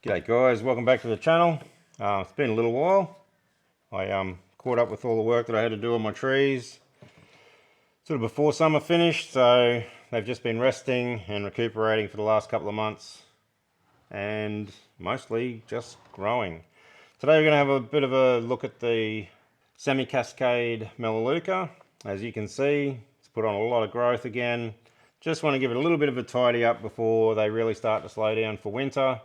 G'day guys, welcome back to the channel. It's been a little while. I caught up with all the work that I had to do on my trees sort of before summer finished, so they've just been resting and recuperating for the last couple of months and mostly just growing. Today we're going to have a bit of a look at the semi-cascade Melaleuca. As you can see, it's put on a lot of growth again. Just want to give it a little bit of a tidy up before they really start to slow down for winter.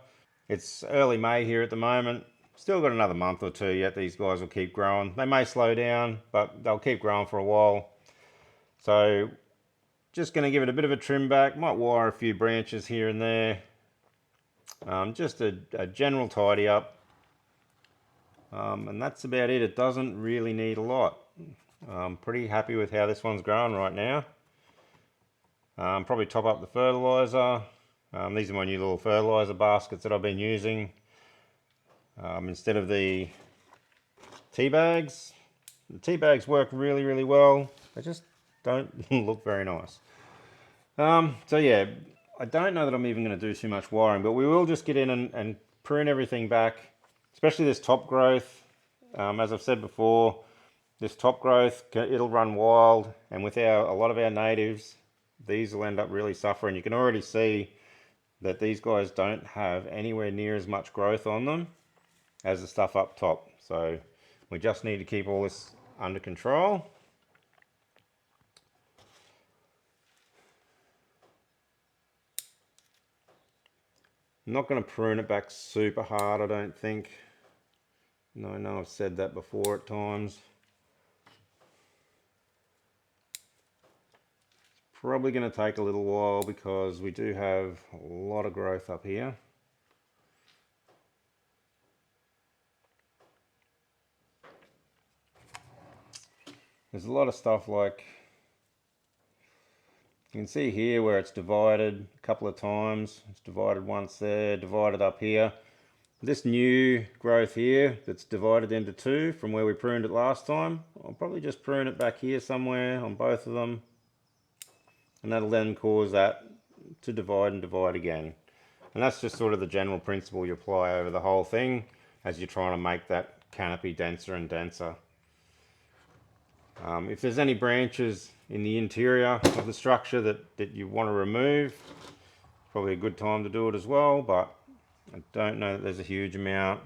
It's early May here at the moment. Still got another month or two yet. These guys will keep growing. They may slow down, but they'll keep growing for a while. So just going to give it a bit of a trim back. Might wire a few branches here and there. Just a general tidy up. And that's about it. It doesn't really need a lot. I'm pretty happy with how this one's growing right now. Probably top up the fertilizer. These are my new little fertilizer baskets that I've been using instead of the tea bags. The tea bags work really well. They just don't look very nice. So yeah, I don't know that I'm even going to do too much wiring, but we will just get in and prune everything back, especially this top growth. As I've said before, this top growth, it'll run wild, and with a lot of our natives, these will end up really suffering. You can already see that these guys don't have anywhere near as much growth on them as the stuff up top. So we just need to keep all this under control. I'm not going to prune it back super hard, I don't think. I know I've said that before at times. Probably going to take a little while because we do have a lot of growth up here. There's a lot of stuff like, you can see here where it's divided a couple of times. It's divided once there, divided up here. This new growth here that's divided into two from where we pruned it last time, I'll probably just prune it back here somewhere on both of them. And that'll then cause that to divide and divide again. And that's just sort of the general principle you apply over the whole thing as you're trying to make that canopy denser and denser. If there's any branches in the interior of the structure that you want to remove, probably a good time to do it as well, but I don't know that there's a huge amount.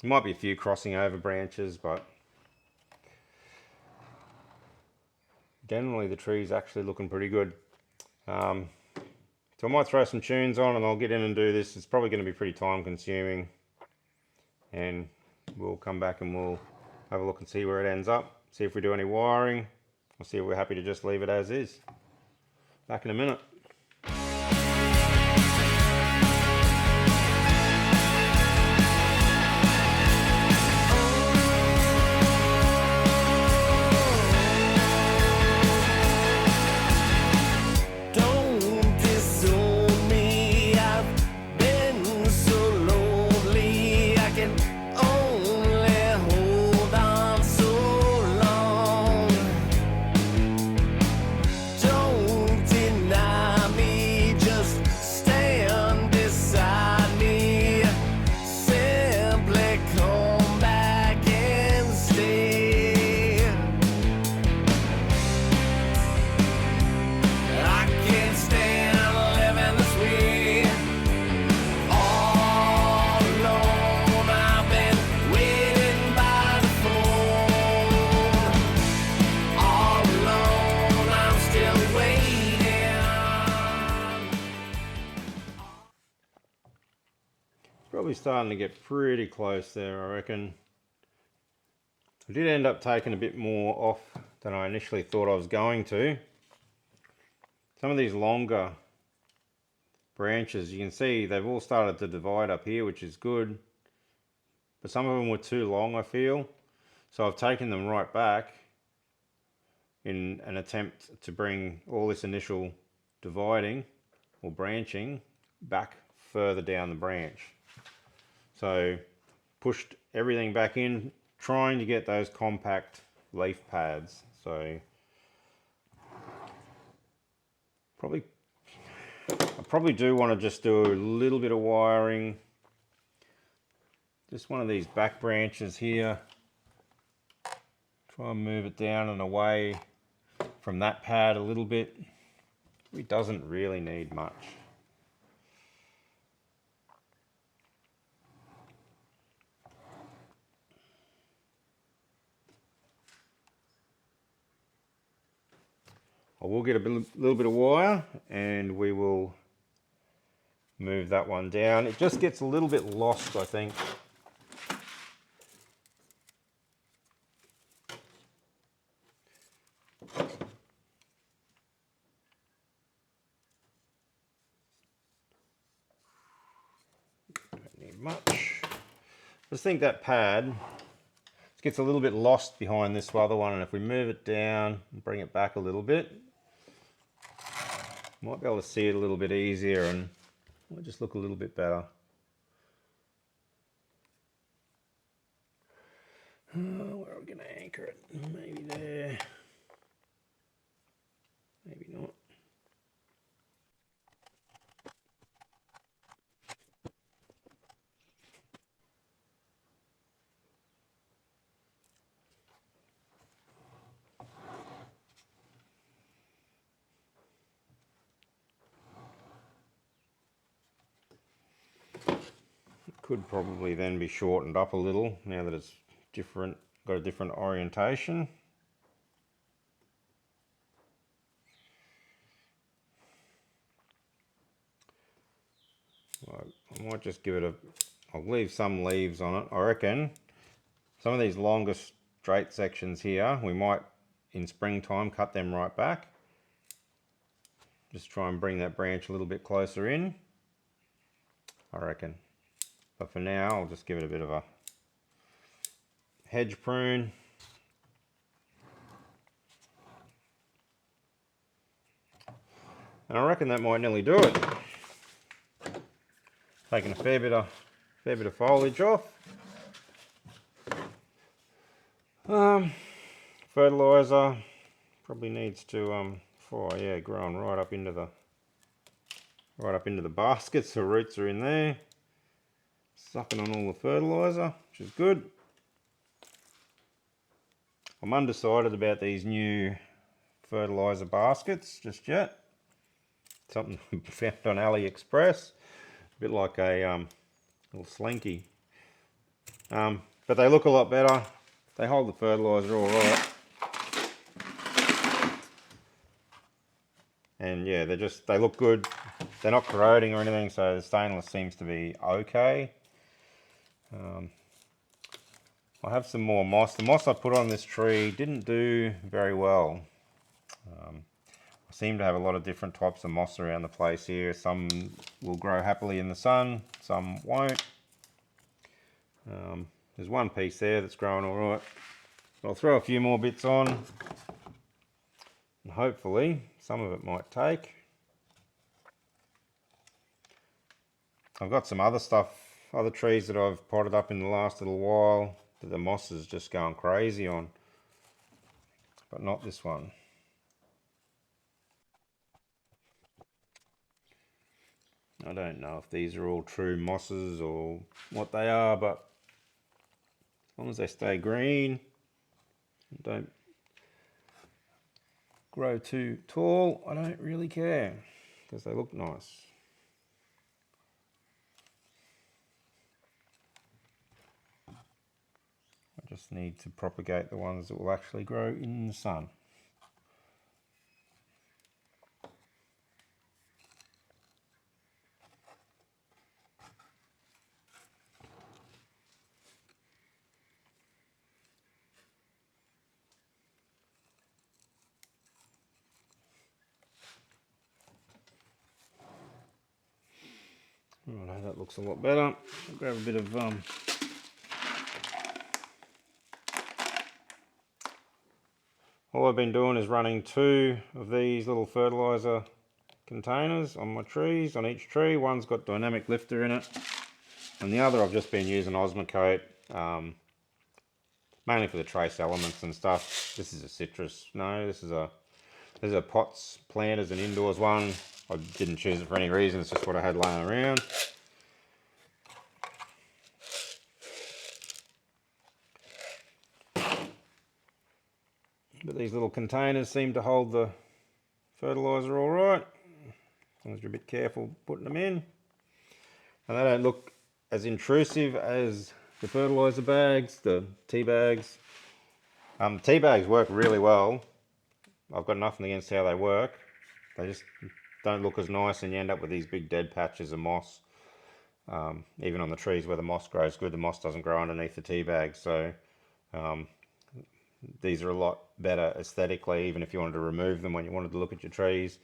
There might be a few crossing over branches, but generally the tree's actually looking pretty good. So I might throw some tunes on and I'll get in and do this. It's probably going to be pretty time consuming, and we'll come back and we'll have a look and see where it ends up, see if we do any wiring, or see if we're happy to just leave it as is. Back in a minute. Probably starting to get pretty close there, I reckon. I did end up taking a bit more off than I initially thought I was going to. Some of these longer branches, you can see they've all started to divide up here, which is good. But some of them were too long, I feel. So I've taken them right back in an attempt to bring all this initial dividing or branching back further down the branch. So pushed everything back in, trying to get those compact leaf pads. So I probably do want to just do a little bit of wiring just one of these back branches here. Try and move it down and away from that pad a little bit. It doesn't really need much. I will get a little bit of wire and we will move that one down. It just gets a little bit lost, I think. Don't need much. Just think that pad gets a little bit lost behind this other one, and if we move it down and bring it back a little bit, might be able to see it a little bit easier and it might just look a little bit better. Where are we going to anchor it? Maybe there. Maybe not. Could probably then be shortened up a little now that it's different, got a different orientation. I might just give it a, I'll leave some leaves on it. I reckon some of these longer straight sections here, we might in springtime cut them right back. Just try and bring that branch a little bit closer in, I reckon. But for now, I'll just give it a bit of a hedge prune. And I reckon that might nearly do it. Taking a fair bit of foliage off. Fertilizer probably needs to growing right up into the baskets. The roots are in there, sucking on all the fertilizer, which is good. I'm undecided about these new fertilizer baskets just yet. Something I found on AliExpress, a bit like a little slinky. But they look a lot better. They hold the fertilizer all right. And yeah, they look good. They're not corroding or anything, so the stainless seems to be okay. I have some more moss. The moss I put on this tree didn't do very well. I seem to have a lot of different types of moss around the place here. Some will grow happily in the sun, some won't. There's one piece there that's growing all right. I'll throw a few more bits on, and hopefully some of it might take. I've got some other stuff, other trees that I've potted up in the last little while that the moss is just going crazy on, but not this one. I don't know if these are all true mosses or what they are, but as long as they stay green and don't grow too tall, I don't really care because they look nice. I just need to propagate the ones that will actually grow in the sun. Right, that looks a lot better. I'll grab a bit of all I've been doing is running 2 of these little fertilizer containers on my trees, on each tree. One's got dynamic lifter in it, and the other I've just been using Osmocote, mainly for the trace elements and stuff. This is a citrus. No, this is a pots planters and indoors one. I didn't choose it for any reason, it's just what I had laying around. But these little containers seem to hold the fertilizer all right, as long as you're a bit careful putting them in. And they don't look as intrusive as the fertilizer bags, the tea bags. Tea bags work really well. I've got nothing against how they work. They just don't look as nice, and you end up with these big dead patches of moss. Even on the trees where the moss grows good, the moss doesn't grow underneath the tea bags. So these are a lot better aesthetically, even if you wanted to remove them when you wanted to look at your trees.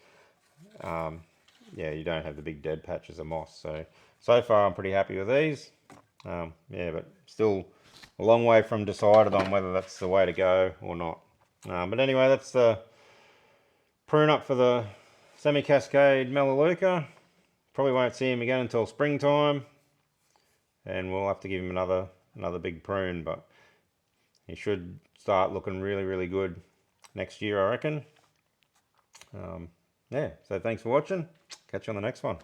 Yeah, you don't have the big dead patches of moss. So far I'm pretty happy with these. Yeah, but still a long way from decided on whether that's the way to go or not. But anyway, that's the prune up for the semi-cascade Melaleuca. Probably won't see him again until springtime, and we'll have to give him another big prune, but he should start looking really good next year, I reckon. Yeah, so thanks for watching. Catch you on the next one.